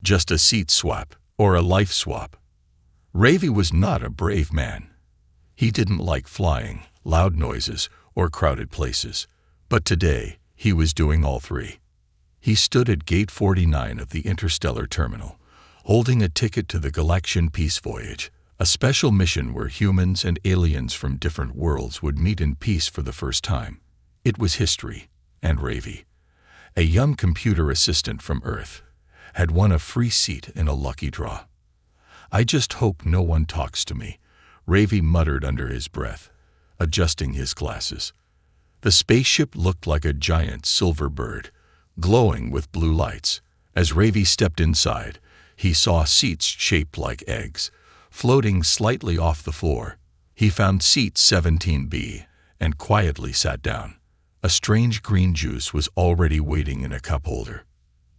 just a seat swap or a life swap. Ravi was not a brave man. He didn't like flying, loud noises, or crowded places. But today, he was doing all three. He stood at Gate 49 of the interstellar terminal, holding a ticket to the Galactic peace voyage, a special mission where humans and aliens from different worlds would meet in peace for the first time. It was history, and Ravi, a young computer assistant from Earth, had won a free seat in a lucky draw. "I just hope no one talks to me," Ravi muttered under his breath, adjusting his glasses. The spaceship looked like a giant silver bird, glowing with blue lights. As Ravi stepped inside, he saw seats shaped like eggs, floating slightly off the floor. He found seat 17B and quietly sat down. A strange green juice was already waiting in a cup holder.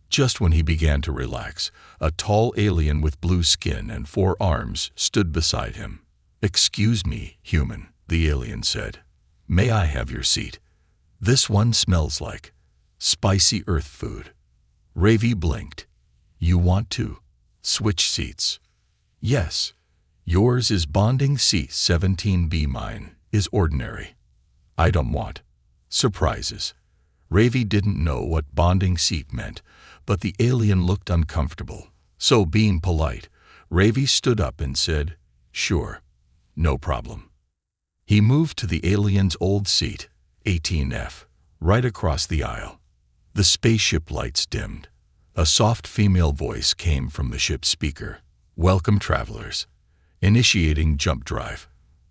Just when he began to relax, a tall alien with blue skin and 4 arms stood beside him. "Excuse me, human," the alien said. "May I have your seat? This one smells like spicy earth food." Ravi blinked. "You want to switch seats?" "Yes. Yours is bonding seat 17B. Mine is ordinary. I don't want surprises." Ravi didn't know what bonding seat meant, but the alien looked uncomfortable. So, being polite, Ravi stood up and said, "Sure, no problem." He moved to the alien's old seat, 18F, right across the aisle. The spaceship lights dimmed. A soft female voice came from the ship's speaker. "Welcome, travelers. Initiating jump drive.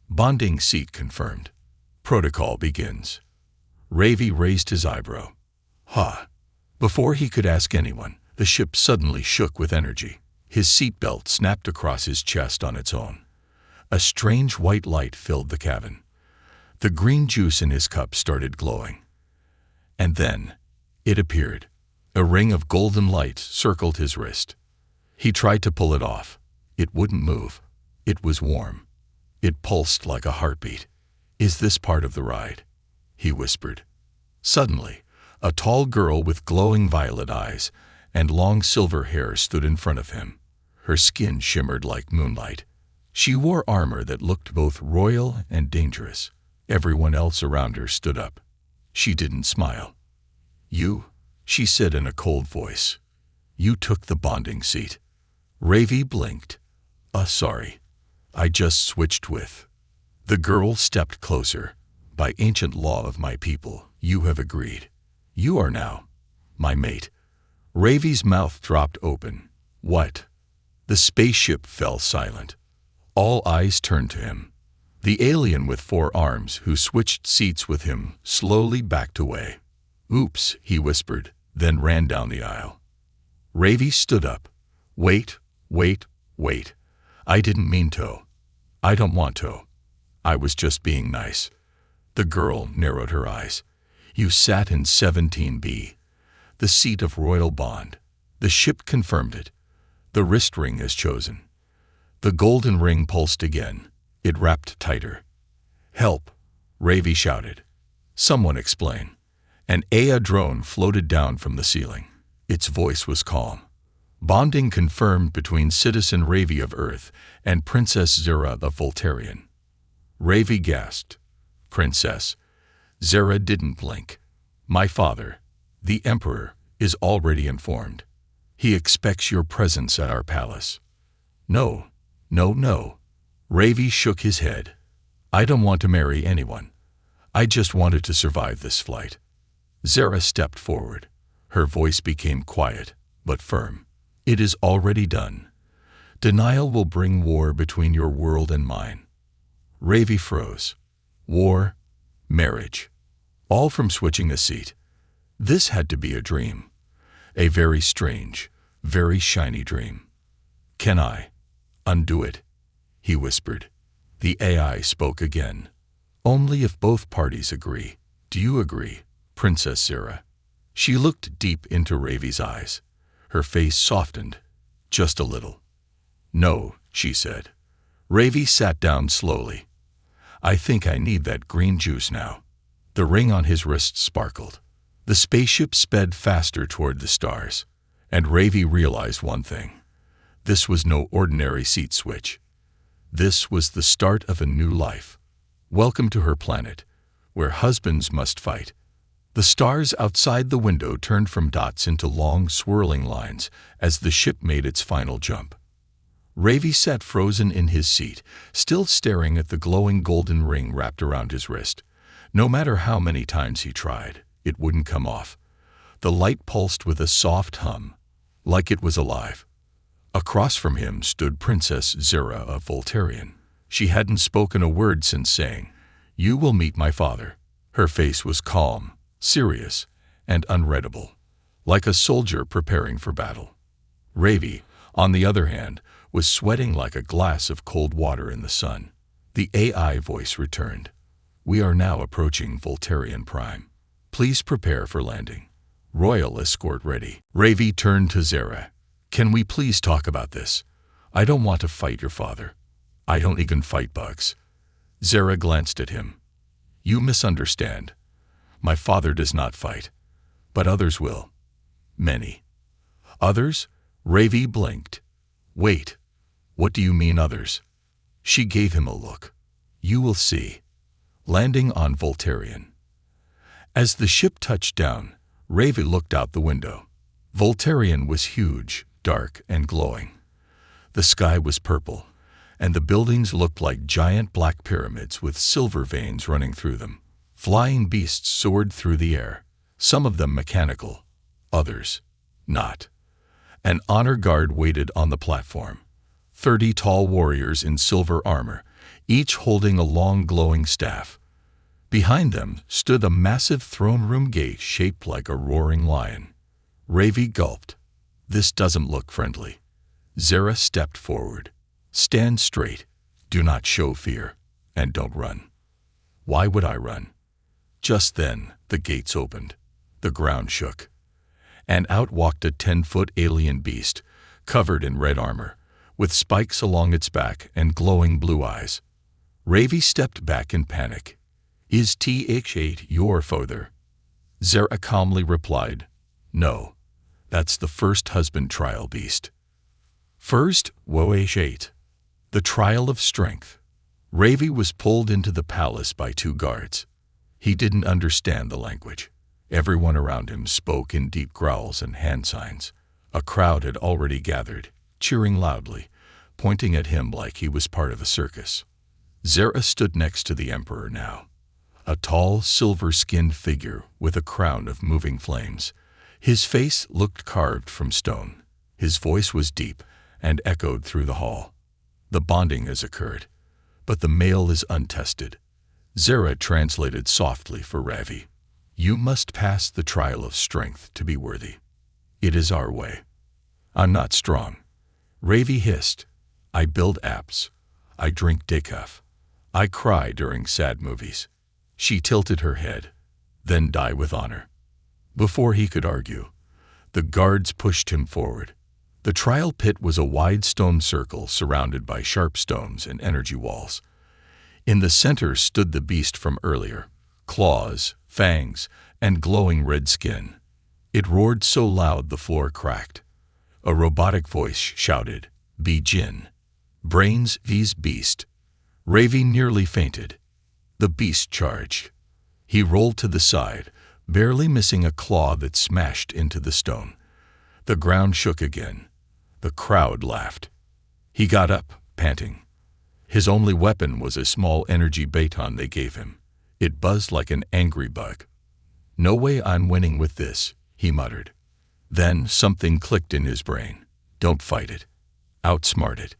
Bonding seat confirmed. Protocol begins." Ravi raised his eyebrow. "Huh." Before he could ask anyone, the ship suddenly shook with energy. His seatbelt snapped across his chest on its own. A strange white light filled the cabin. The green juice in his cup started glowing. And then, it appeared. A ring of golden light circled his wrist. He tried to pull it off. It wouldn't move. It was warm. It pulsed like a heartbeat. "Is this part of the ride?" he whispered. Suddenly, a tall girl with glowing violet eyes and long silver hair stood in front of him. Her skin shimmered like moonlight. She wore armor that looked both royal and dangerous. Everyone else around her stood up. She didn't smile. "You," she said in a cold voice. "You took the bonding seat." Ravi blinked. Sorry. I just switched with." The girl stepped closer. "By ancient law of my people, you have agreed. You are now my mate." Ravi's mouth dropped open. "What?" The spaceship fell silent. All eyes turned to him. The alien with 4 arms who switched seats with him slowly backed away. "Oops," he whispered, then ran down the aisle. Ravi stood up. Wait. I didn't mean to. I don't want to. I was just being nice." The girl narrowed her eyes. "You sat in 17B, the seat of royal bond. The ship confirmed it. The wrist ring is chosen." The golden ring pulsed again. It wrapped tighter. "Help!" Ravi shouted. "Someone explain." An AI drone floated down from the ceiling. Its voice was calm. "Bonding confirmed between Citizen Ravi of Earth and Princess Zera of Voltarian." Ravi gasped. "Princess?" Zera didn't blink. "My father, the Emperor, is already informed. He expects your presence at our palace." No. Ravi shook his head. "I don't want to marry anyone. I just wanted to survive this flight." Zera stepped forward. Her voice became quiet, but firm. "It is already done. Denial will bring war between your world and mine." Ravi froze. War, marriage, all from switching a seat. This had to be a dream. A very strange, very shiny dream. "Can I undo it?" he whispered. The AI spoke again. "Only if both parties agree. Do you agree, Princess Zera?" She looked deep into Ravi's eyes. Her face softened, just a little. "No," she said. Ravi sat down slowly. "I think I need that green juice now." The ring on his wrist sparkled. The spaceship sped faster toward the stars. And Ravi realized one thing. This was no ordinary seat switch. This was the start of a new life. Welcome to her planet, where husbands must fight. The stars outside the window turned from dots into long, swirling lines as the ship made its final jump. Ravi sat frozen in his seat, still staring at the glowing golden ring wrapped around his wrist. No matter how many times he tried, it wouldn't come off. The light pulsed with a soft hum, like it was alive. Across from him stood Princess Zera of Voltarion. She hadn't spoken a word since saying, "You will meet my father." Her face was calm, serious, and unreadable, like a soldier preparing for battle. Ravi, on the other hand, was sweating like a glass of cold water in the sun. The AI voice returned. "We are now approaching Voltarion Prime. Please prepare for landing. Royal escort ready." Ravi turned to Zera. "Can we please talk about this? I don't want to fight your father. I don't even fight bugs." Zera glanced at him. "You misunderstand. My father does not fight, but others will. Many." "Others?" Ravi blinked. "Wait, what do you mean others?" She gave him a look. "You will see." Landing on Voltarion. As the ship touched down, Ravi looked out the window. Voltarion was huge, dark, and glowing. The sky was purple, and the buildings looked like giant black pyramids with silver veins running through them. Flying beasts soared through the air, some of them mechanical, others not. An honor guard waited on the platform. 30 tall warriors in silver armor, each holding a long glowing staff. Behind them stood a massive throne room gate shaped like a roaring lion. Ravi gulped. "This doesn't look friendly." Zera stepped forward. "Stand straight. Do not show fear. And don't run." "Why would I run?" Just then, the gates opened. The ground shook. And out walked a 10-foot alien beast, covered in red armor, with spikes along its back and glowing blue eyes. Ravi stepped back in panic. "Is TH8 your father?" Zera calmly replied, "No, that's the first husband trial beast." First, WOH8. The trial of strength. Ravi was pulled into the palace by 2 guards. He didn't understand the language. Everyone around him spoke in deep growls and hand signs. A crowd had already gathered, cheering loudly, pointing at him like he was part of a circus. Zera stood next to the emperor now. A tall, silver-skinned figure with a crown of moving flames. His face looked carved from stone. His voice was deep and echoed through the hall. "The bonding has occurred, but the mail is untested." Zera translated softly for Ravi. "You must pass the trial of strength to be worthy. It is our way." "I'm not strong." Ravi hissed. "I build apps. I drink decaf. I cry during sad movies." She tilted her head. "Then die with honor." Before he could argue, the guards pushed him forward. The trial pit was a wide stone circle surrounded by sharp stones and energy walls. In the center stood the beast from earlier, claws, fangs, and glowing red skin. It roared so loud the floor cracked. A robotic voice shouted, "Be Jin. Brains vs beast." Ravi nearly fainted. The beast charged. He rolled to the side, barely missing a claw that smashed into the stone. The ground shook again. The crowd laughed. He got up, panting. His only weapon was a small energy baton they gave him. It buzzed like an angry bug. "No way I'm winning with this," he muttered. Then something clicked in his brain. Don't fight it. Outsmart it.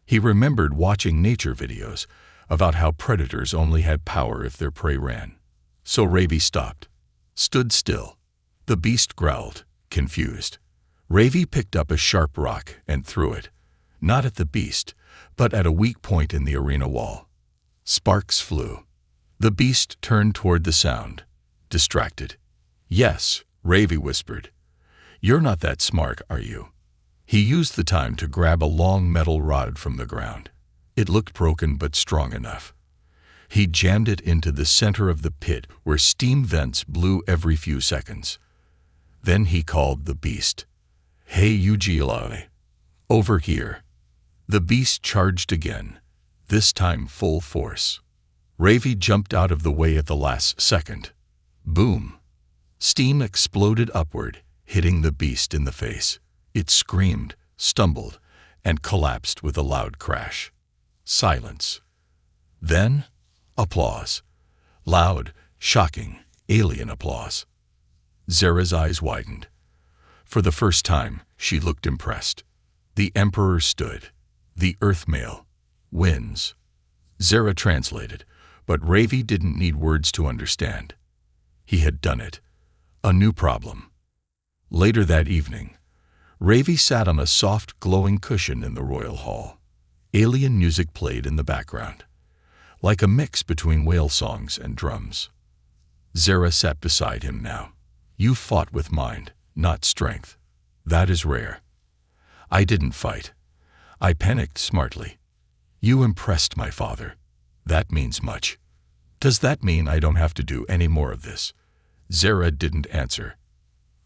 He remembered watching nature videos about how predators only had power if their prey ran. So Ravi stopped. Stood still. The beast growled, confused. Ravi picked up a sharp rock and threw it. Not at the beast, but at a weak point in the arena wall. Sparks flew. The beast turned toward the sound, distracted. "Yes," Ravi whispered. "You're not that smart, are you?" He used the time to grab a long metal rod from the ground. It looked broken but strong enough. He jammed it into the center of the pit where steam vents blew every few seconds. Then he called the beast. Hey Ugilai, over here. The beast charged again, this time full force. Ravi jumped out of the way at the last second. Boom! Steam exploded upward, hitting the beast in the face. It screamed, stumbled, and collapsed with a loud crash. Silence. Then, applause. Loud, shocking, alien applause. Zara's eyes widened. For the first time, she looked impressed. The Emperor stood. The Earth Male wins. Zara translated, but Ravi didn't need words to understand. He had done it. A new problem. Later that evening, Ravi sat on a soft, glowing cushion in the royal hall. Alien music played in the background, like a mix between whale songs and drums. Zara sat beside him now. You fought with mind, not strength. That is rare. I didn't fight. I panicked smartly. You impressed my father. That means much. Does that mean I don't have to do any more of this? Zara didn't answer.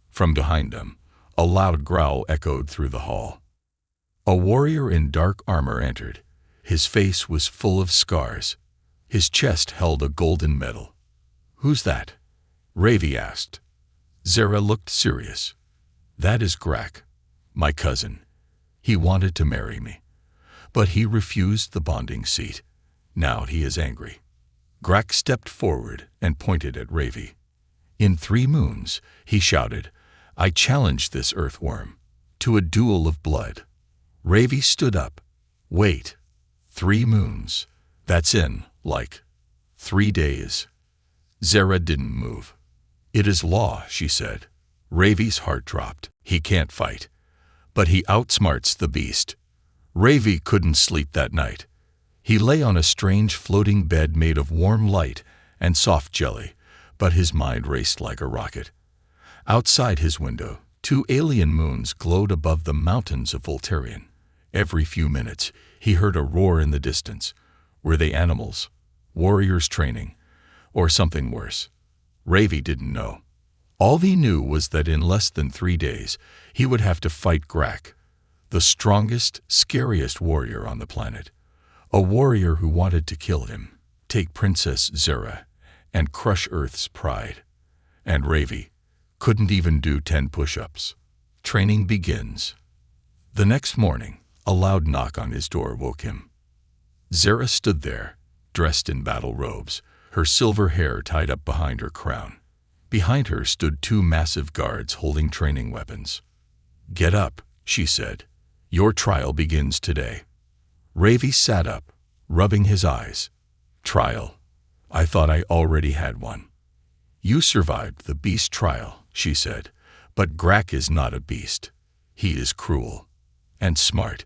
From behind them, a loud growl echoed through the hall. A warrior in dark armor entered. His face was full of scars. His chest held a golden medal. Who's that? Ravi asked. Zara looked serious. That is Grak, my cousin. He wanted to marry me, but he refused the bonding seat. Now he is angry. Grak stepped forward and pointed at Ravi. In 3 moons, he shouted, I challenge this earthworm to a duel of blood. Ravi stood up. Wait, 3 moons. That's in, 3 days. Zara didn't move. It is law, she said. Ravi's heart dropped. He can't fight, but he outsmarts the beast. Ravi couldn't sleep that night. He lay on a strange floating bed made of warm light and soft jelly, but his mind raced like a rocket. Outside his window, 2 alien moons glowed above the mountains of Voltarion. Every few minutes, he heard a roar in the distance. Were they animals, warriors training, or something worse? Ravi didn't know. All he knew was that in less than 3 days, he would have to fight Grak, the strongest, scariest warrior on the planet. A warrior who wanted to kill him, take Princess Zara, and crush Earth's pride. And Ravi couldn't even do 10 push-ups. Training begins. The next morning, a loud knock on his door woke him. Zara stood there, dressed in battle robes, her silver hair tied up behind her crown. Behind her stood 2 massive guards holding training weapons. Get up, she said. Your trial begins today. Ravi sat up, rubbing his eyes. Trial? I thought I already had one. You survived the beast trial, she said, but Grak is not a beast. He is cruel and smart.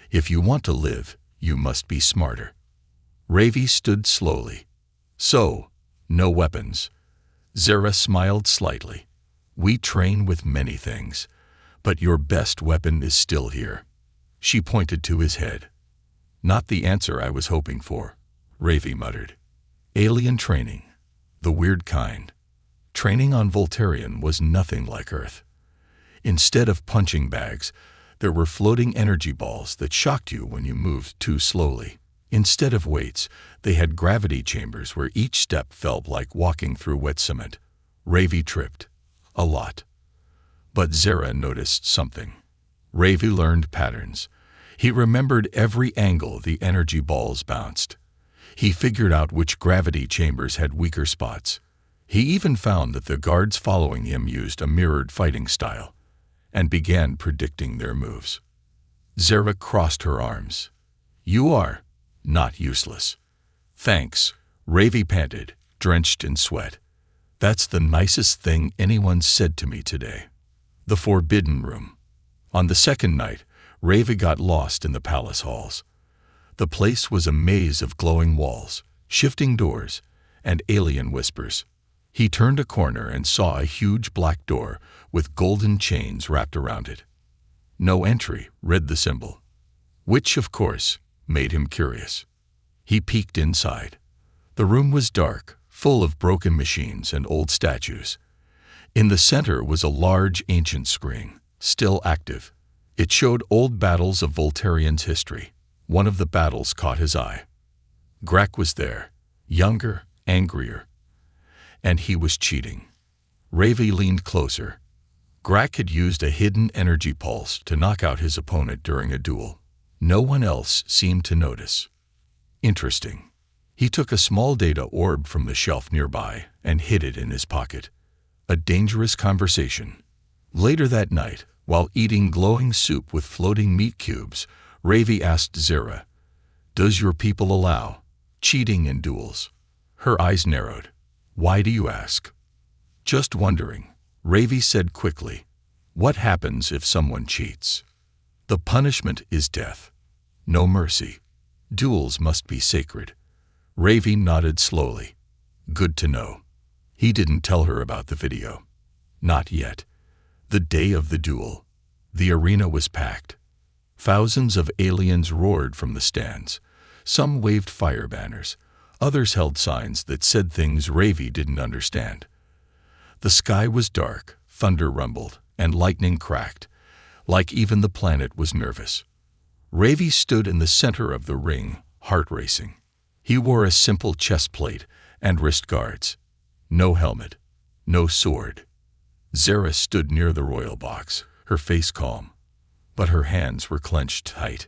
If you want to live, you must be smarter. Ravi stood slowly. So, no weapons. Zara smiled slightly. We train with many things, but your best weapon is still here. She pointed to his head. Not the answer I was hoping for, Ravi muttered. Alien training, the weird kind. Training on Voltarion was nothing like Earth. Instead of punching bags, there were floating energy balls that shocked you when you moved too slowly. Instead of weights, they had gravity chambers where each step felt like walking through wet cement. Ravi tripped. A lot. But Zara noticed something. Ravi learned patterns. He remembered every angle the energy balls bounced. He figured out which gravity chambers had weaker spots. He even found that the guards following him used a mirrored fighting style and began predicting their moves. Zara crossed her arms. You are not useless. Thanks, Ravi panted, drenched in sweat. That's the nicest thing anyone said to me today. The Forbidden Room. On the second night, Ravi got lost in the palace halls. The place was a maze of glowing walls, shifting doors, and alien whispers. He turned a corner and saw a huge black door with golden chains wrapped around it. No entry, read the symbol, which, of course, made him curious. He peeked inside. The room was dark, full of broken machines and old statues. In the center was a large ancient screen, still active. It showed old battles of Voltarian's history. One of the battles caught his eye. Grak was there, younger, angrier. And he was cheating. Ravi leaned closer. Grak had used a hidden energy pulse to knock out his opponent during a duel. No one else seemed to notice. Interesting. He took a small data orb from the shelf nearby and hid it in his pocket. A dangerous conversation. Later that night, while eating glowing soup with floating meat cubes, Ravi asked Zira, "Does your people allow cheating in duels?" Her eyes narrowed. "Why do you ask?" "Just wondering," Ravi said quickly. "What happens if someone cheats?" "The punishment is death. No mercy. Duels must be sacred." Ravi nodded slowly. Good to know. He didn't tell her about the video. Not yet. The day of the duel. The arena was packed. Thousands of aliens roared from the stands. Some waved fire banners. Others held signs that said things Ravi didn't understand. The sky was dark, thunder rumbled, and lightning cracked, like even the planet was nervous. Ravi stood in the center of the ring, heart racing. He wore a simple chest plate and wrist guards. No helmet, no sword. Zara stood near the royal box, her face calm, but her hands were clenched tight.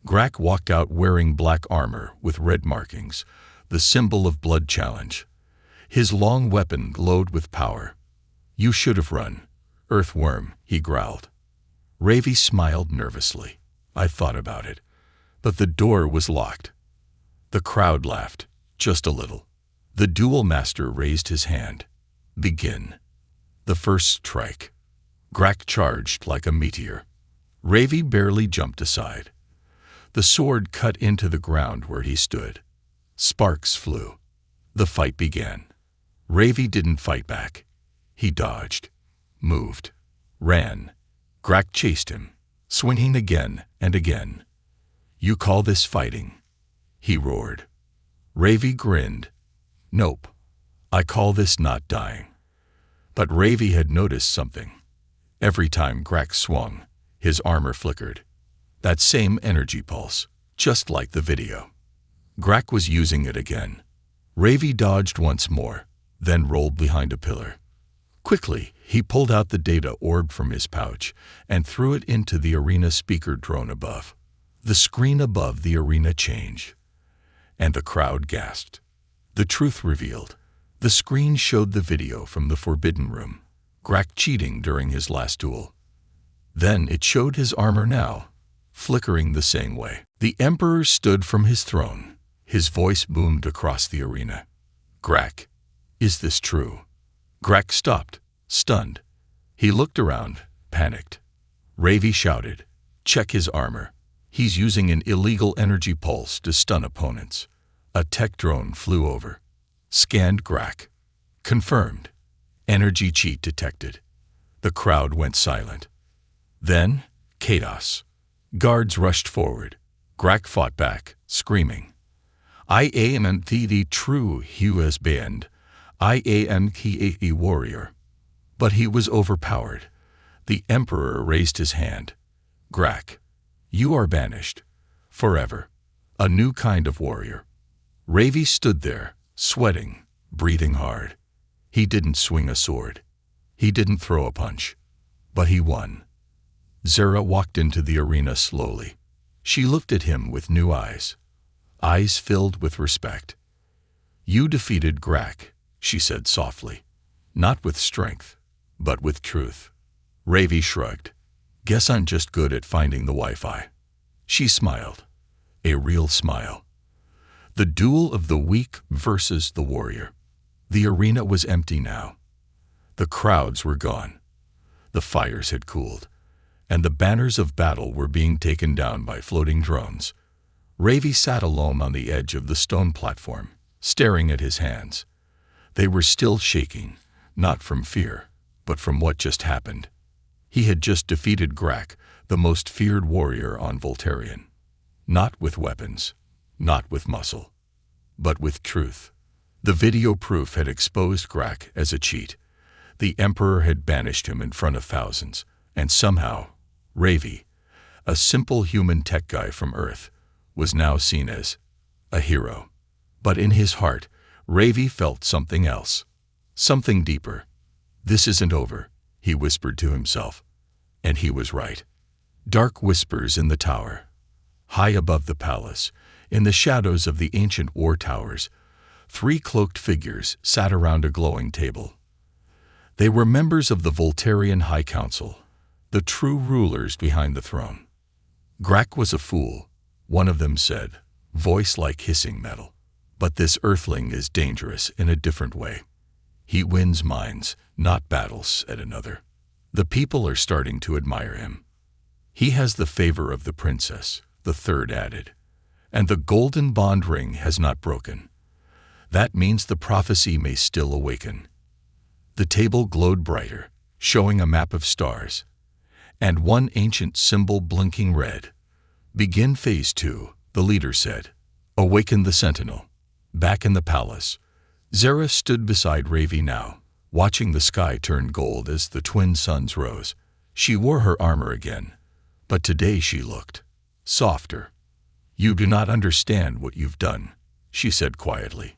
Grak walked out wearing black armor with red markings, the symbol of blood challenge. His long weapon glowed with power. "You should have run, earthworm," he growled. Ravi smiled nervously. "I thought about it, but the door was locked." The crowd laughed, just a little. The duel master raised his hand. "Begin." The first strike. Grak charged like a meteor. Ravi barely jumped aside. The sword cut into the ground where he stood. Sparks flew. The fight began. Ravi didn't fight back. He dodged, moved, ran. Grak chased him, swinging again and again. "You call this fighting?" he roared. Ravi grinned. "Nope. I call this not dying." But Ravi had noticed something. Every time Grak swung, his armor flickered. That same energy pulse, just like the video. Grak was using it again. Ravi dodged once more, then rolled behind a pillar. Quickly, he pulled out the data orb from his pouch and threw it into the arena speaker drone above. The screen above the arena changed, and the crowd gasped. The truth revealed. The screen showed the video from the Forbidden Room, Grak cheating during his last duel. Then it showed his armor now, flickering the same way. The Emperor stood from his throne. His voice boomed across the arena. "Grak, is this true?" Grak stopped, stunned. He looked around, panicked. Ravi shouted, "Check his armor. He's using an illegal energy pulse to stun opponents." A tech drone flew over. Scanned Grak. Confirmed. Energy cheat detected. The crowd went silent. Then, chaos. Guards rushed forward. Grak fought back, screaming, "I am the true husband. I am a warrior." But he was overpowered. The Emperor raised his hand. "Grak, you are banished. Forever. A new kind of warrior." Ravi stood there, sweating, breathing hard. He didn't swing a sword. He didn't throw a punch. But he won. Zara walked into the arena slowly. She looked at him with new eyes. Eyes filled with respect. "You defeated Grak," she said softly. "Not with strength, but with truth." Ravi shrugged. "Guess I'm just good at finding the Wi-Fi." She smiled. A real smile. The duel of the weak versus the warrior. The arena was empty now. The crowds were gone. The fires had cooled, and the banners of battle were being taken down by floating drones. Ravi sat alone on the edge of the stone platform, staring at his hands. They were still shaking, not from fear, but from what just happened. He had just defeated Grak, the most feared warrior on Voltarian. Not with weapons, not with muscle, but with truth. The video proof had exposed Grak as a cheat. The Emperor had banished him in front of thousands, And somehow, Ravi, a simple human tech guy from Earth, was now seen as a hero. But in his heart, Ravi felt something else, something deeper. "This isn't over," he whispered to himself. And he was right. Dark whispers in the tower. High above the palace, in the shadows of the ancient war towers, 3 cloaked figures sat around a glowing table. They were members of the Voltarian High Council, the true rulers behind the throne. "Grak was a fool," one of them said, voice like hissing metal. "But this earthling is dangerous in a different way. He wins minds, not battles," said another. "The people are starting to admire him." "He has the favor of the princess," the third added. "And the golden bond ring has not broken. That means the prophecy may still awaken." The table glowed brighter, showing a map of stars, and one ancient symbol blinking red. "Begin Phase 2, the leader said. "Awaken the sentinel." Back in the palace, Zara stood beside Ravi now, watching the sky turn gold as the twin suns rose. She wore her armor again, but today she looked softer. "You do not understand what you've done," she said quietly.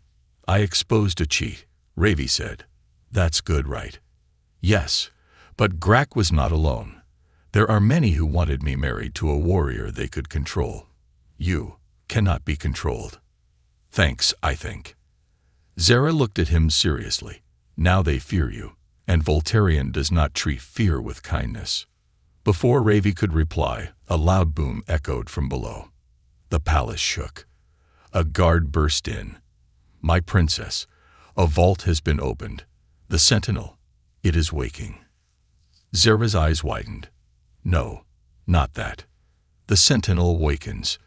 "I exposed a cheat," Ravi said. "That's good, right?" "Yes, but Grak was not alone. There are many who wanted me married to a warrior they could control. You cannot be controlled." "Thanks, I think." Zara looked at him seriously. "Now they fear you, and Voltarian does not treat fear with kindness." Before Ravi could reply, a loud boom echoed from below. The palace shook. A guard burst in. "My princess, a vault has been opened. The sentinel, it is waking." Zara's eyes widened. "No, not that. The sentinel awakens."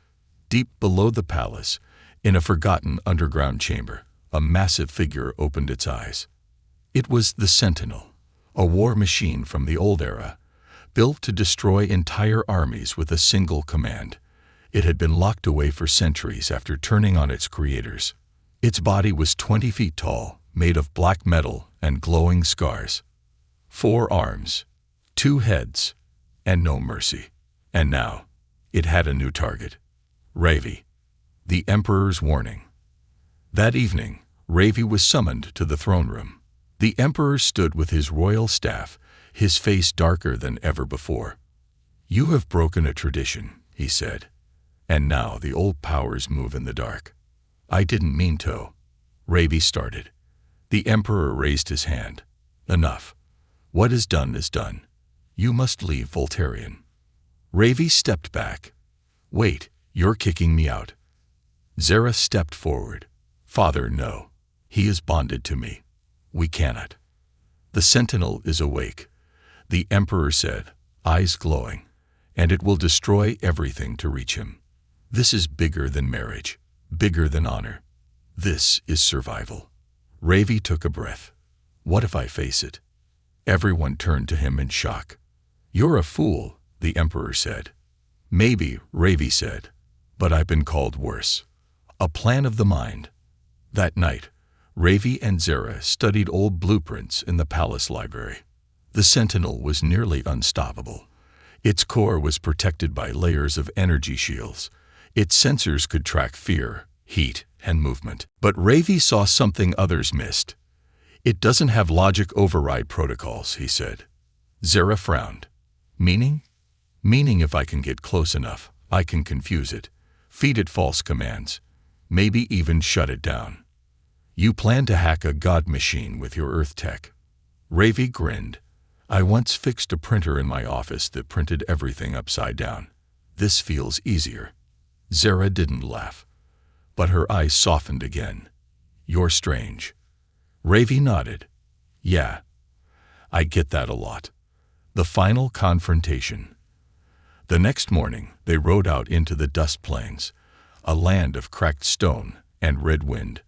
Deep below the palace, in a forgotten underground chamber, a massive figure opened its eyes. It was the Sentinel, a war machine from the old era, built to destroy entire armies with a single command. It had been locked away for centuries after turning on its creators. Its body was 20 feet tall, made of black metal and glowing scars. 4 arms, 2 heads, and no mercy. And now, it had a new target. Ravi, the Emperor's warning. That evening, Ravi was summoned to the throne room. The Emperor stood with his royal staff, his face darker than ever before. "You have broken a tradition," he said. "And now the old powers move in the dark." "I didn't mean to." Ravi started. The Emperor raised his hand. "Enough. What is done is done. You must leave Voltarian." Ravi stepped back. "Wait, you're kicking me out." Zara stepped forward. "Father, no. He is bonded to me. We cannot." "The sentinel is awake," the Emperor said, eyes glowing, "and it will destroy everything to reach him. This is bigger than marriage, bigger than honor. This is survival." Ravi took a breath. "What if I face it?" Everyone turned to him in shock. "You're a fool," the Emperor said. "Maybe," Ravi said, "but I've been called worse. A plan of the mind." That night, Ravi and Zara studied old blueprints in the palace library. The Sentinel was nearly unstoppable. Its core was protected by layers of energy shields. Its sensors could track fear, heat, and movement. But Ravi saw something others missed. "It doesn't have logic override protocols," he said. Zara frowned. "Meaning?" "Meaning if I can get close enough, I can confuse it, feed it false commands, maybe even shut it down." "You plan to hack a god machine with your Earth tech?" Ravi grinned. "I once fixed a printer in my office that printed everything upside down. This feels easier." Zara didn't laugh, but her eyes softened again. "You're strange." Ravi nodded. "Yeah, I get that a lot." The final confrontation. The next morning, they rode out into the dust plains, a land of cracked stone and red wind.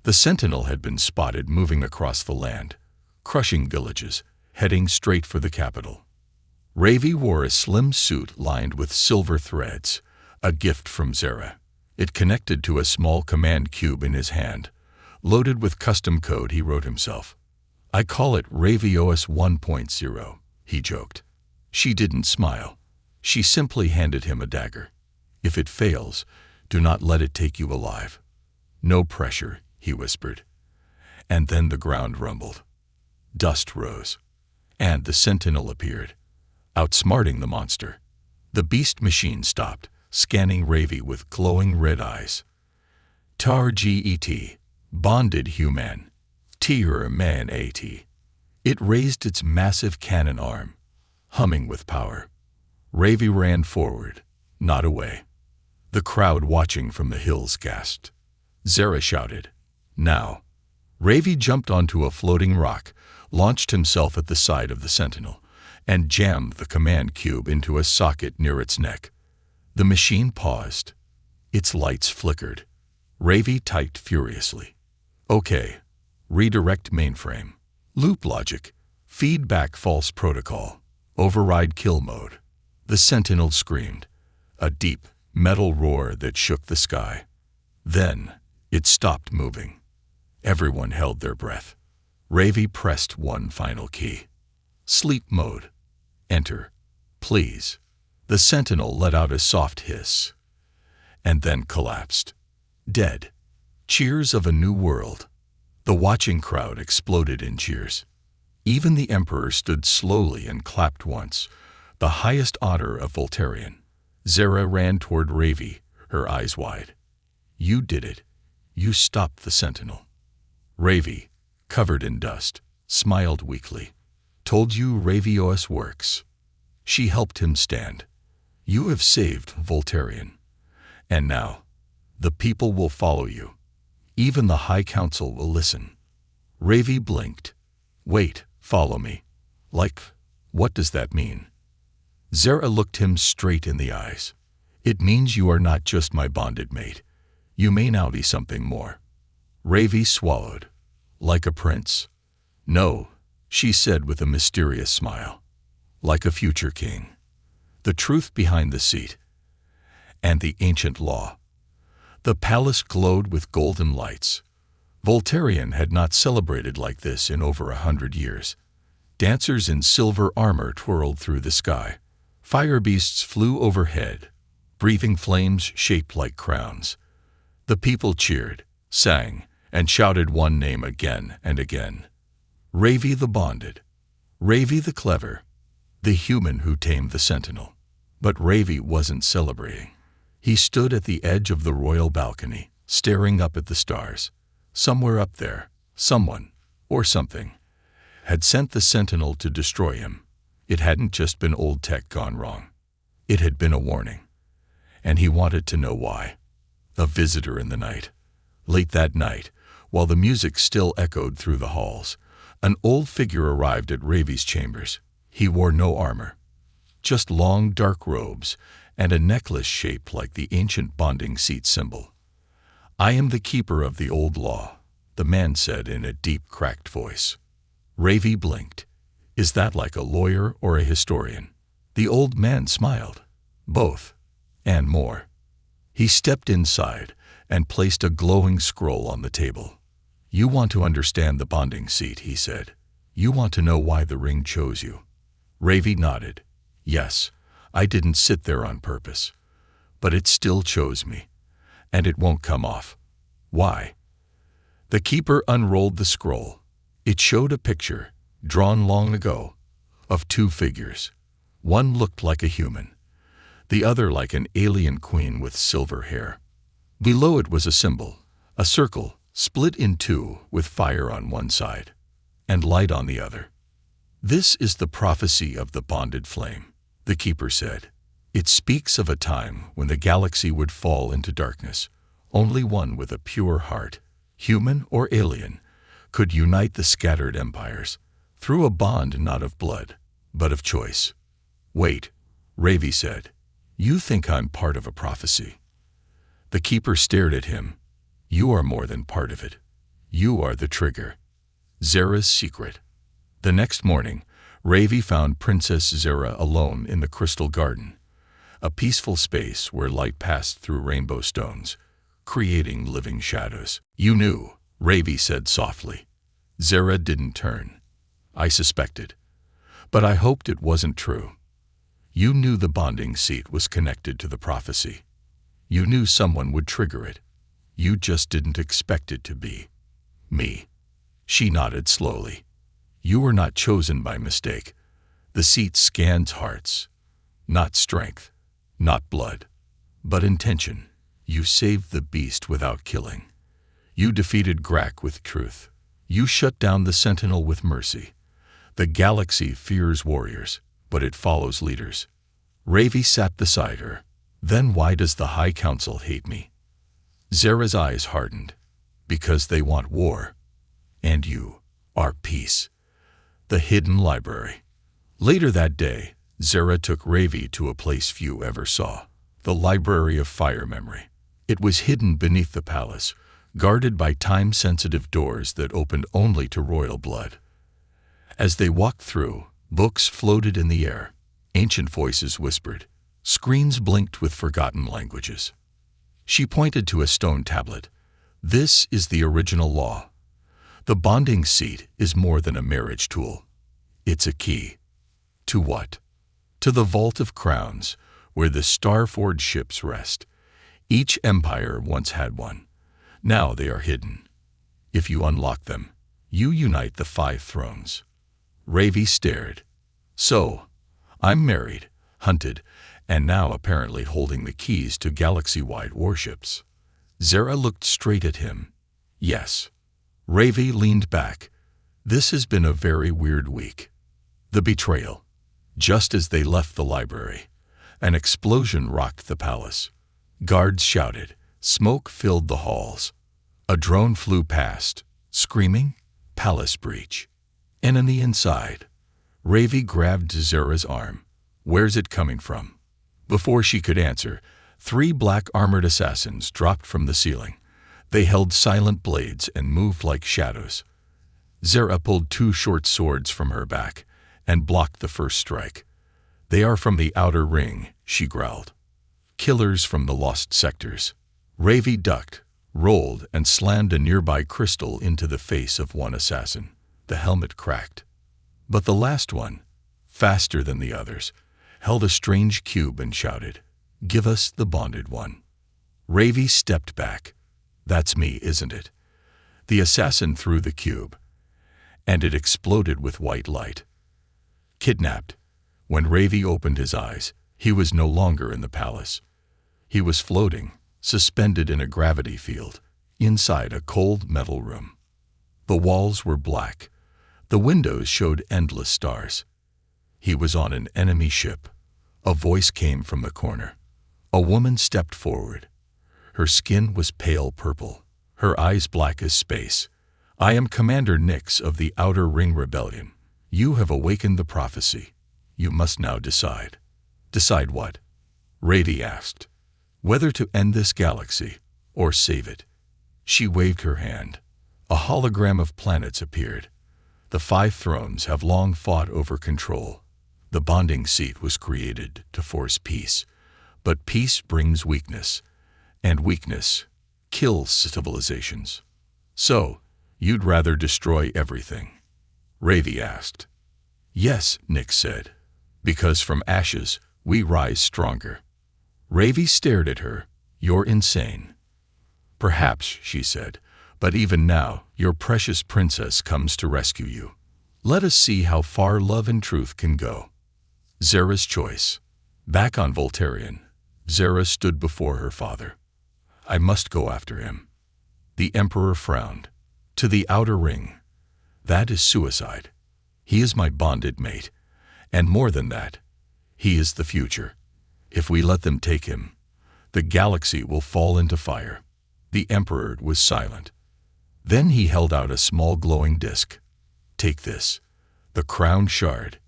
The Sentinel had been spotted moving across the land, crushing villages, heading straight for the capital. Ravi wore a slim suit lined with silver threads, a gift from Zara. It connected to a small command cube in his hand, loaded with custom code he wrote himself. "I call it Ravi OS 1.0, he joked. She didn't smile. She simply handed him a dagger. If it fails, do not let it take you alive. No pressure, he whispered. And then the ground rumbled. Dust rose. And the sentinel appeared, outsmarting the monster. The beast machine stopped, scanning Ravi with glowing red eyes. Target, bonded human. Man at. It raised its massive cannon arm, humming with power. Ravi ran forward, not away. The crowd watching from the hills gasped. Zara shouted, "Now!" Ravi jumped onto a floating rock, launched himself at the side of the sentinel, and jammed the command cube into a socket near its neck. The machine paused. Its lights flickered. Ravi typed furiously. "Okay. Redirect mainframe. Loop logic. Feedback false protocol. Override kill mode." The sentinel screamed, a deep, metal roar that shook the sky. Then it stopped moving. Everyone held their breath. Ravi pressed one final key. Sleep mode. Enter. Please. The sentinel let out a soft hiss, and then collapsed. Dead. Cheers of a new world. The watching crowd exploded in cheers. Even the emperor stood slowly and clapped once, the highest honor of Voltarian. Zara ran toward Ravi, her eyes wide. "You did it. You stopped the sentinel." Ravi, covered in dust, smiled weakly. "Told you Ravios works." She helped him stand. "You have saved Voltarian. And now, the people will follow you. Even the High Council will listen." Ravi blinked. "Wait, follow me. Like, what does that mean?" Zara looked him straight in the eyes. "It means you are not just my bonded mate. You may now be something more." Ravi swallowed, like a prince. "No," she said with a mysterious smile, "like a future king. The truth behind the seat. And the ancient law." The palace glowed with golden lights. Voltarian had not celebrated like this in over 100 years. Dancers in silver armor twirled through the sky. Fire beasts flew overhead, breathing flames shaped like crowns. The people cheered, sang, and shouted one name again and again. Ravi the bonded. Ravi the clever. The human who tamed the sentinel. But Ravi wasn't celebrating. He stood at the edge of the royal balcony, staring up at the stars. Somewhere up there, someone, or something, had sent the sentinel to destroy him. It hadn't just been old tech gone wrong. It had been a warning. And he wanted to know why. A visitor in the night. Late that night, while the music still echoed through the halls, an old figure arrived at Ravi's chambers. He wore no armor, just long dark robes and a necklace shaped like the ancient bonding seat symbol. "I am the keeper of the old law," the man said in a deep, cracked voice. Ravi blinked. "Is that like a lawyer or a historian?" The old man smiled. "Both, and more." He stepped inside and placed a glowing scroll on the table. "You want to understand the bonding seat," he said. "You want to know why the ring chose you." Ravi nodded. "Yes, I didn't sit there on purpose. But it still chose me. And it won't come off." "Why?" The keeper unrolled the scroll. It showed a picture, drawn long ago, of two figures. One looked like a human, the other like an alien queen with silver hair. Below it was a symbol, a circle, split in two with fire on one side and light on the other. "This is the prophecy of the bonded flame," the keeper said. "It speaks of a time when the galaxy would fall into darkness. Only one with a pure heart, human or alien, could unite the scattered empires through a bond not of blood, but of choice." "Wait," Ravi said. "You think I'm part of a prophecy?" The keeper stared at him. "You are more than part of it. You are the trigger." Zara's secret. The next morning, Ravi found Princess Zara alone in the crystal garden, a peaceful space where light passed through rainbow stones, creating living shadows. "You knew," Ravi said softly. Zara didn't turn. "I suspected. But I hoped it wasn't true." You knew the bonding seat was connected to the prophecy. You knew someone would trigger it. You just didn't expect it to be me. She nodded slowly. You were not chosen by mistake. The seat scans hearts. Not strength, not blood, but intention. You saved the beast without killing. You defeated Grak with truth. You shut down the Sentinel with mercy. The galaxy fears warriors, but it follows leaders. Ravi sat beside her. Then why does the High Council hate me? Zera's eyes hardened. Because they want war. And you are peace. The hidden library. Later that day, Zera took Ravi to a place few ever saw. The Library of Fire Memory. It was hidden beneath the palace, guarded by time-sensitive doors that opened only to royal blood. As they walked through, books floated in the air. Ancient voices whispered. Screens blinked with forgotten languages. She pointed to a stone tablet. This is the original law. The bonding seat is more than a marriage tool. It's a key. To what? To the Vault of Crowns, where the star-forged ships rest. Each empire once had one. Now they are hidden. If you unlock them, you unite the 5 thrones. Ravi stared. So, I'm married, hunted, and now apparently holding the keys to galaxy-wide warships. Zera looked straight at him. Yes. Ravi leaned back. This has been a very weird week. The betrayal. Just as they left the library, an explosion rocked the palace. Guards shouted. Smoke filled the halls. A drone flew past, screaming, "Palace breach." Enemy inside. Ravi grabbed Zera's arm. Where's it coming from? Before she could answer, 3 black armored assassins dropped from the ceiling. They held silent blades and moved like shadows. Zera pulled 2 short swords from her back and blocked the first strike. They are from the outer ring, she growled. Killers from the lost sectors. Ravi ducked, rolled, and slammed a nearby crystal into the face of one assassin. The helmet cracked. But the last one, faster than the others, held a strange cube and shouted, "Give us the bonded one." Ravi stepped back. That's me, isn't it? The assassin threw the cube, and it exploded with white light. Kidnapped. When Ravi opened his eyes, he was no longer in the palace. He was floating, suspended in a gravity field, inside a cold metal room. The walls were black. The windows showed endless stars. He was on an enemy ship. A voice came from the corner. A woman stepped forward. Her skin was pale purple, her eyes black as space. I am Commander Nyx of the Outer Ring Rebellion. You have awakened the prophecy. You must now decide. Decide what? Ravi asked. Whether to end this galaxy or save it. She waved her hand. A hologram of planets appeared. The 5 thrones have long fought over control. The bonding seat was created to force peace. But peace brings weakness, and weakness kills civilizations. So, you'd rather destroy everything? Ravi asked. Yes, Nyx said, because from ashes we rise stronger. Ravi stared at her. You're insane. Perhaps, she said, but even now your precious princess comes to rescue you. Let us see how far love and truth can go. Zera's choice. Back on Voltarion, Zera stood before her father. I must go after him. The Emperor frowned. To the outer ring. That is suicide. He is my bonded mate. And more than that, he is the future. If we let them take him, the galaxy will fall into fire. The Emperor was silent. Then he held out a small glowing disc. Take this, the crown shard.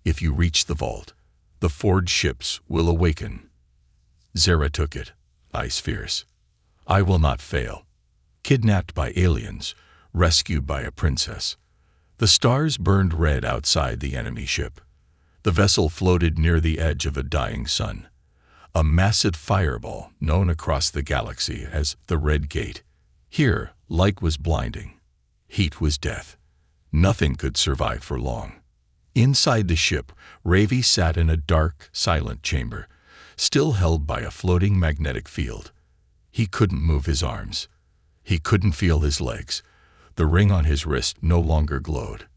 If you reach the vault, the forged ships will awaken. Zera took it, eyes fierce. I will not fail. Kidnapped by aliens, rescued by a princess. The stars burned red outside the enemy ship. The vessel floated near the edge of a dying sun. A massive fireball known across the galaxy as the Red Gate. Here, light was blinding. Heat was death. Nothing could survive for long. Inside the ship, Ravi sat in a dark, silent chamber, still held by a floating magnetic field. He couldn't move his arms. He couldn't feel his legs. The ring on his wrist no longer glowed.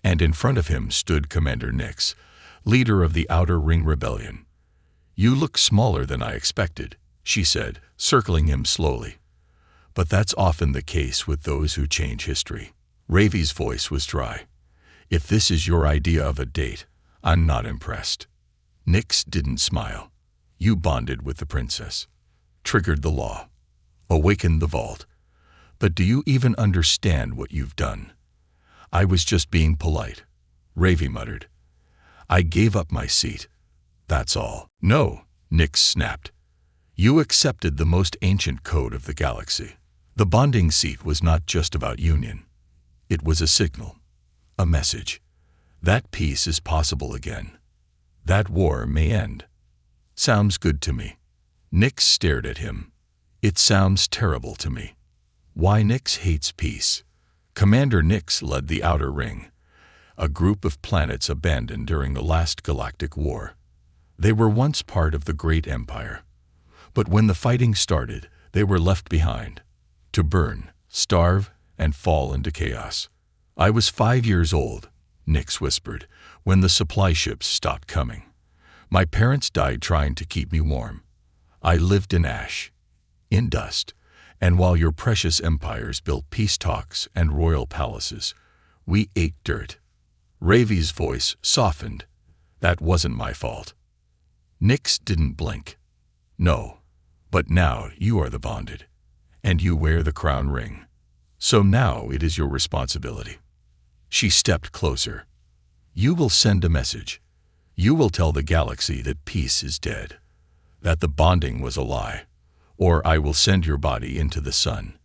And in front of him stood Commander Nix, leader of the Outer Ring Rebellion. "You look smaller than I expected," she said, circling him slowly. "But that's often the case with those who change history." Ravi's voice was dry. "If this is your idea of a date, I'm not impressed." Nix didn't smile. "You bonded with the princess, triggered the law, awakened the vault. But do you even understand what you've done?" "I was just being polite," Ravi muttered. "I gave up my seat. That's all." "No," Nix snapped. "You accepted the most ancient code of the galaxy. The bonding seat was not just about union. It was a signal, a message. That peace is possible again. That war may end." "Sounds good to me." Nix stared at him. "It sounds terrible to me." Why Nix hates peace. Commander Nix led the Outer Ring, a group of planets abandoned during the last Galactic War. They were once part of the Great Empire. But when the fighting started, they were left behind, to burn, starve, and fall into chaos. "I was 5 years old," Nix whispered, "when the supply ships stopped coming. My parents died trying to keep me warm. I lived in ash, in dust, and while your precious empires built peace talks and royal palaces, we ate dirt." Ravi's voice softened. "That wasn't my fault." Nix didn't blink. "No, but now you are the bonded, and you wear the crown ring. So now it is your responsibility." She stepped closer. "You will send a message. You will tell the galaxy that peace is dead, that the bonding was a lie, or I will send your body into the sun."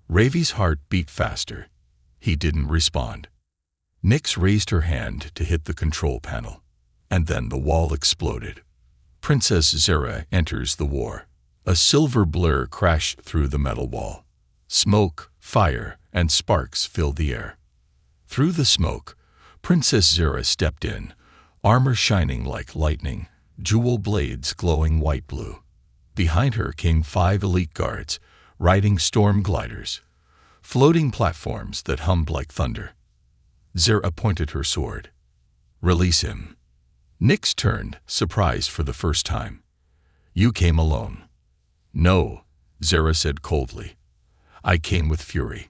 Ravi's heart beat faster. He didn't respond. Nix raised her hand to hit the control panel, and then the wall exploded. Princess Zera enters the war. A silver blur crashed through the metal wall. Smoke, fire, and sparks filled the air. Through the smoke, Princess Zera stepped in, armor shining like lightning, jewel blades glowing white-blue. Behind her came 5 elite guards, riding storm gliders, floating platforms that hummed like thunder. Zera pointed her sword. "Release him." Nix turned, surprised for the first time. "You came alone." "No," Zera said coldly. "I came with fury."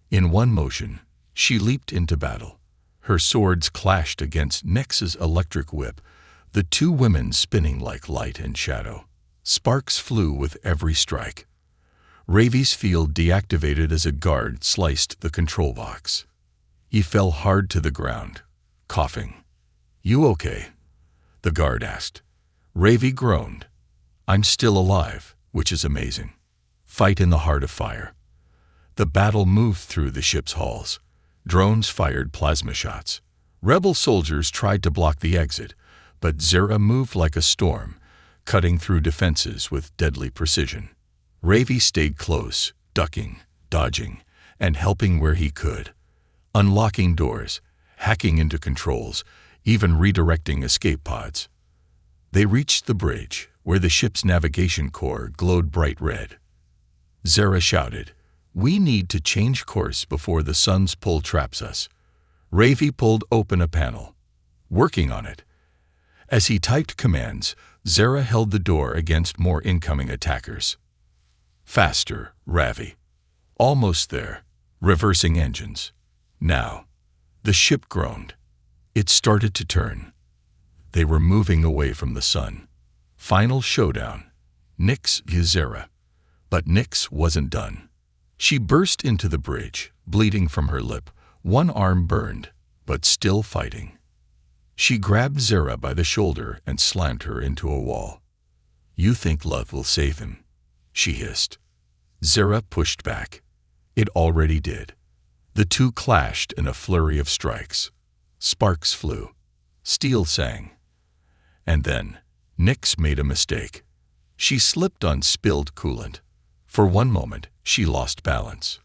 In one motion, she leaped into battle. Her swords clashed against Nix's electric whip, the 2 women spinning like light and shadow. Sparks flew with every strike. Ravi's field deactivated as a guard sliced the control box. He fell hard to the ground, coughing. "You okay?" the guard asked. Ravi groaned. "I'm still alive, which is amazing." Fight in the heart of fire. The battle moved through the ship's halls. Drones fired plasma shots. Rebel soldiers tried to block the exit, but Zera moved like a storm, cutting through defenses with deadly precision. Ravi stayed close, ducking, dodging, and helping where he could, unlocking doors, hacking into controls, even redirecting escape pods. They reached the bridge, where the ship's navigation core glowed bright red. Zera shouted, "We need to change course before the sun's pull traps us." Ravi pulled open a panel, working on it. As he typed commands, Zera held the door against more incoming attackers. "Faster, Ravi." "Almost there." Reversing engines. "Now." The ship groaned. It started to turn. They were moving away from the sun. Final showdown. Nix vs. Zera. But Nix wasn't done. She burst into the bridge, bleeding from her lip, one arm burned, but still fighting. She grabbed Zera by the shoulder and slammed her into a wall. "You think love will save him?" she hissed. Zera pushed back. It already did. The two clashed in a flurry of strikes. Sparks flew. Steel sang. And then, Nix made a mistake. She slipped on spilled coolant. For one moment, she lost balance.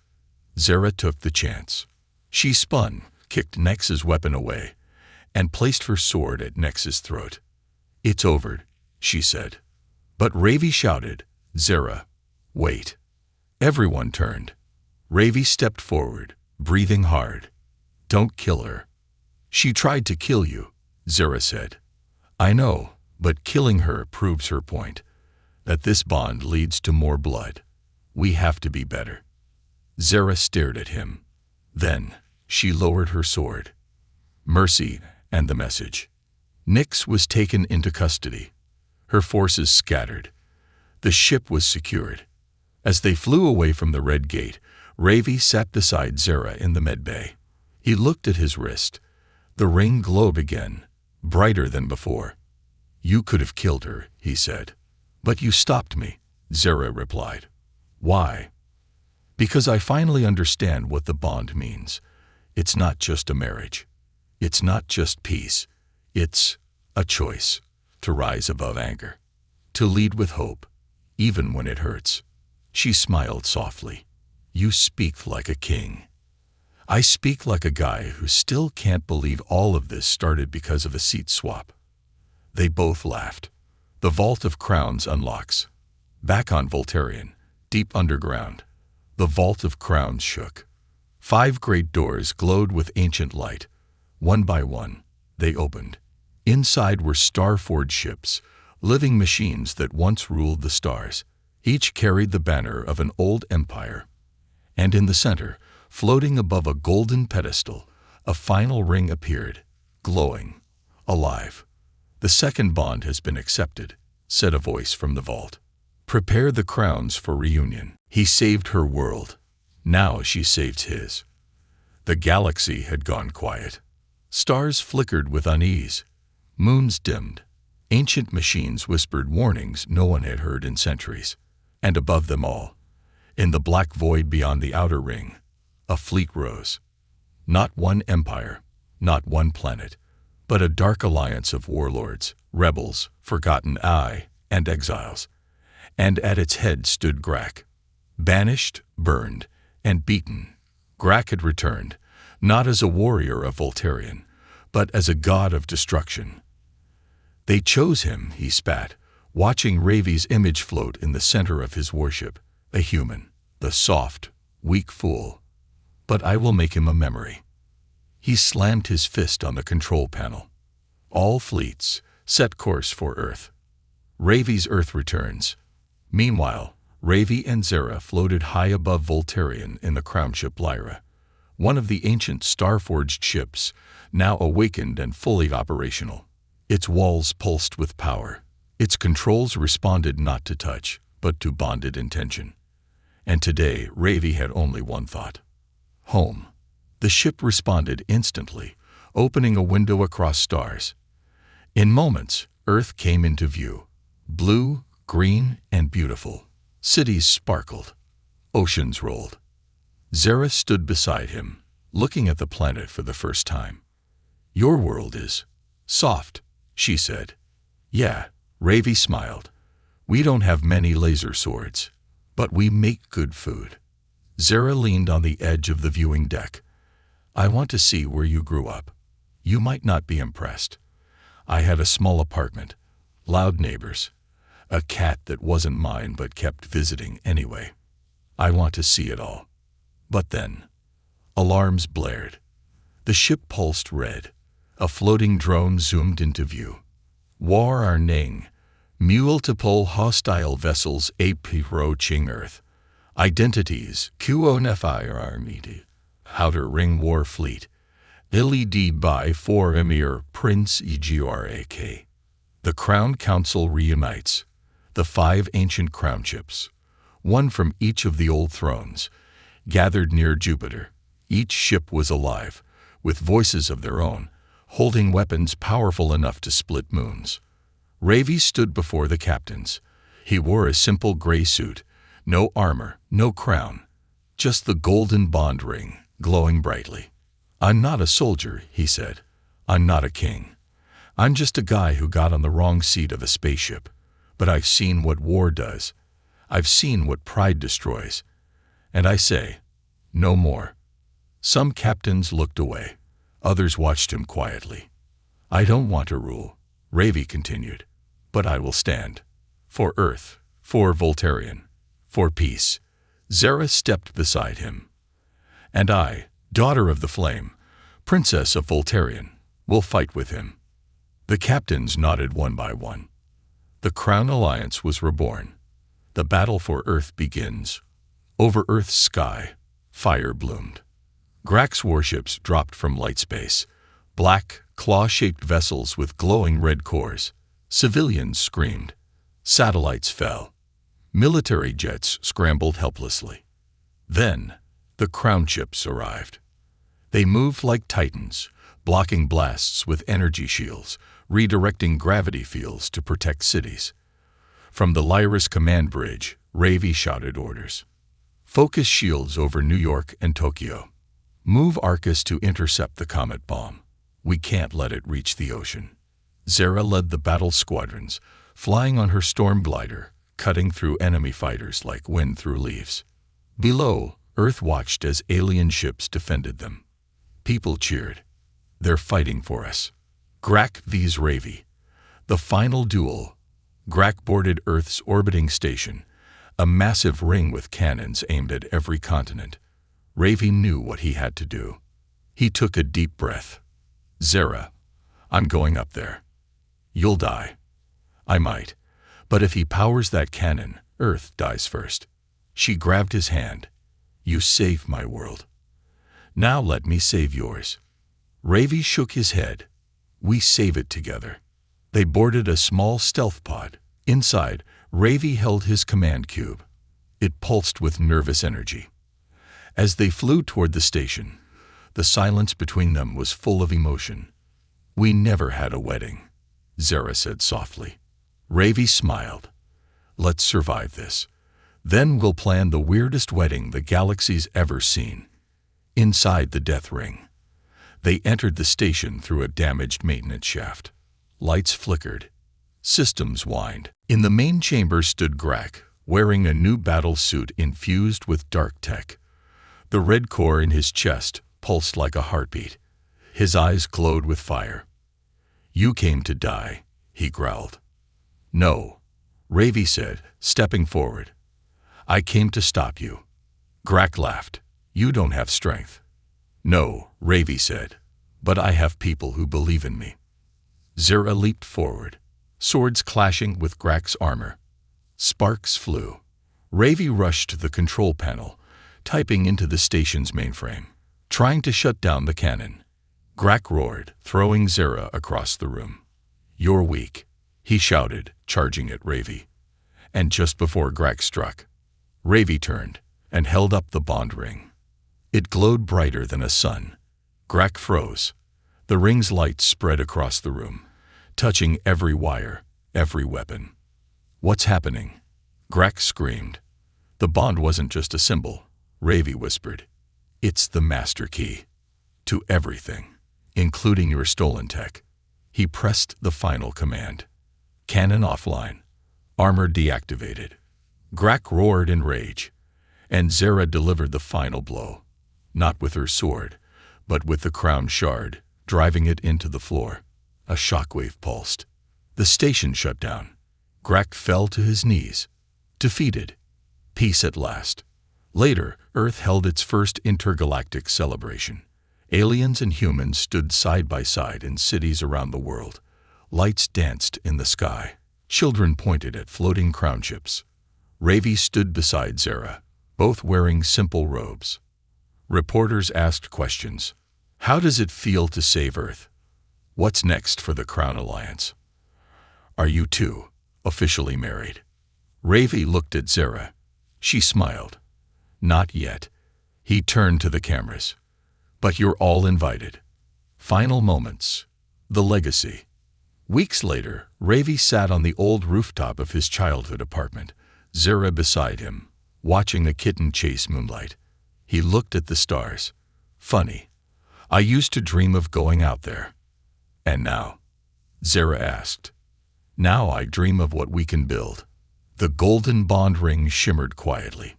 Zera took the chance. She spun, kicked Nix's weapon away, and placed her sword at Nex's throat. "It's over," she said. But Ravi shouted, "Zera, wait." Everyone turned. Ravi stepped forward, breathing hard. "Don't kill her." "She tried to kill you," Zera said. "I know, but killing her proves her point, that this bond leads to more blood. We have to be better." Zera stared at him. Then she lowered her sword. Mercy and the message. Nyx was taken into custody. Her forces scattered. The ship was secured. As they flew away from the Red Gate, Ravi sat beside Zera in the medbay. He looked at his wrist. The ring glowed again, brighter than before. "You could have killed her," he said. "But you stopped me," Zera replied. "Why?" "Because I finally understand what the bond means. It's not just a marriage. It's not just peace. It's a choice to rise above anger, to lead with hope, even when it hurts." She smiled softly. "You speak like a king." "I speak like a guy who still can't believe all of this started because of a seat swap." They both laughed. The Vault of Crowns unlocks. Back on Voltarion, deep underground, the Vault of Crowns shook. 5 great doors glowed with ancient light. One by one, they opened. Inside were star-forged ships, living machines that once ruled the stars. Each carried the banner of an old empire. And in the center, floating above a golden pedestal, a final ring appeared, glowing, alive. "The second bond has been accepted," said a voice from the vault. "Prepare the crowns for reunion." He saved her world. Now she saved his. The galaxy had gone quiet. Stars flickered with unease. Moons dimmed. Ancient machines whispered warnings no one had heard in centuries. And above them all, in the black void beyond the outer ring, a fleet rose. Not one empire, not one planet, but a dark alliance of warlords, rebels, forgotten and exiles. And at its head stood Grak. Banished, burned, and beaten, Grak had returned, not as a warrior of Voltarion, but as a god of destruction. "They chose him," he spat, watching Ravi's image float in the center of his worship, a human, the soft, weak fool. "But I will make him a memory." He slammed his fist on the control panel. All fleets, set course for Earth. Ravi's Earth returns. Meanwhile, Ravi and Zera floated high above Voltarion in the crown ship Lyra, one of the ancient star-forged ships, now awakened and fully operational. Its walls pulsed with power. Its controls responded not to touch, but to bonded intention. And today, Ravi had only one thought: home. The ship responded instantly, opening a window across stars. In moments, Earth came into view. Blue, green, and beautiful. Cities sparkled. Oceans rolled. Zera stood beside him, looking at the planet for the first time. "Your world is soft," she said. "Yeah," Ravi smiled. "We don't have many laser swords, but we make good food." Zera leaned on the edge of the viewing deck. "I want to see where you grew up. You might not be impressed. I had a small apartment, loud neighbors, a cat that wasn't mine but kept visiting anyway. I want to see it all." But then, alarms blared. The ship pulsed red. A floating drone zoomed into view. "War Arning, multiple hostile vessels approaching Earth. Identities, QONFIRMED, Outer Ring War Fleet, led by 4 Emir Prince EGRAK. The Crown Council reunites. The 5 ancient crown ships, one from each of the old thrones, gathered near Jupiter. Each ship was alive, with voices of their own, holding weapons powerful enough to split moons. Ravi stood before the captains. He wore a simple gray suit, no armor, no crown, just the golden bond ring, glowing brightly. "I'm not a soldier," he said. "I'm not a king. I'm just a guy who got on the wrong seat of a spaceship. But I've seen what war does. I've seen what pride destroys. And I say, no more." Some captains looked away. Others watched him quietly. I don't want to rule, Ravi continued, but I will stand. For Earth, for Voltarian, for peace. Zara stepped beside him. And I, daughter of the flame, princess of Voltarian, will fight with him. The captains nodded one by one. The Crown Alliance was reborn. The battle for Earth begins. Over Earth's sky, fire bloomed. Grak's warships dropped from light space, black, claw-shaped vessels with glowing red cores. Civilians screamed. Satellites fell. Military jets scrambled helplessly. Then, the crown ships arrived. They moved like titans, blocking blasts with energy shields, redirecting gravity fields to protect cities. From the Lyris command bridge, Ravi shouted orders. Focus shields over New York and Tokyo. Move Arcus to intercept the comet bomb. We can't let it reach the ocean. Zara led the battle squadrons, flying on her storm glider, cutting through enemy fighters like wind through leaves. Below, Earth watched as alien ships defended them. People cheered. They're fighting for us. Grak vs Ravi. The final duel. Grak boarded Earth's orbiting station, a massive ring with cannons aimed at every continent. Ravi knew what he had to do. He took a deep breath. Zara, I'm going up there. You'll die. I might. But if he powers that cannon, Earth dies first. She grabbed his hand. You saved my world. Now let me save yours. Ravi shook his head. We save it together. They boarded a small stealth pod. Inside, Ravi held his command cube. It pulsed with nervous energy. As they flew toward the station, the silence between them was full of emotion. We never had a wedding, Zara said softly. Ravi smiled. Let's survive this. Then we'll plan the weirdest wedding the galaxy's ever seen. Inside the death ring. They entered the station through a damaged maintenance shaft. Lights flickered. Systems whined. In the main chamber stood Grak, wearing a new battle suit infused with dark tech. The red core in his chest pulsed like a heartbeat. His eyes glowed with fire. You came to die, he growled. No, Ravi said, stepping forward. I came to stop you. Grak laughed. You don't have strength. No, Ravi said, but I have people who believe in me. Zara leaped forward, swords clashing with Grak's armor. Sparks flew. Ravi rushed to the control panel, typing into the station's mainframe, trying to shut down the cannon. Grak roared, throwing Zara across the room. You're weak, he shouted, charging at Ravi. And just before Grak struck, Ravi turned and held up the bond ring. It glowed brighter than a sun. Grak froze. The ring's light spread across the room, touching every wire, every weapon. What's happening? Grak screamed. The bond wasn't just a symbol, Ravi whispered. It's the master key. To everything, including your stolen tech. He pressed the final command. Cannon offline. Armor deactivated. Grak roared in rage, and Zara delivered the final blow. Not with her sword, but with the crown shard, driving it into the floor. A shockwave pulsed. The station shut down. Grak fell to his knees. Defeated. Peace at last. Later, Earth held its first intergalactic celebration. Aliens and humans stood side by side in cities around the world. Lights danced in the sky. Children pointed at floating crown ships. Ravi stood beside Zara, both wearing simple robes. Reporters asked questions. How does it feel to save Earth? What's next for the Crown Alliance? Are you two officially married? Ravi looked at Zara. She smiled. Not yet. He turned to the cameras. But you're all invited. Final moments. The legacy. Weeks later, Ravi sat on the old rooftop of his childhood apartment, Zara beside him, watching a kitten chase moonlight. He looked at the stars. Funny. I used to dream of going out there. And now? Zara asked. Now I dream of what we can build. The golden bond ring shimmered quietly.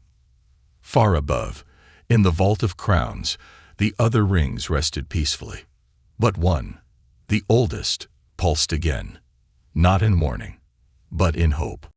Far above, in the vault of crowns, the other rings rested peacefully. But one, The oldest pulsed again, not in warning, but in hope.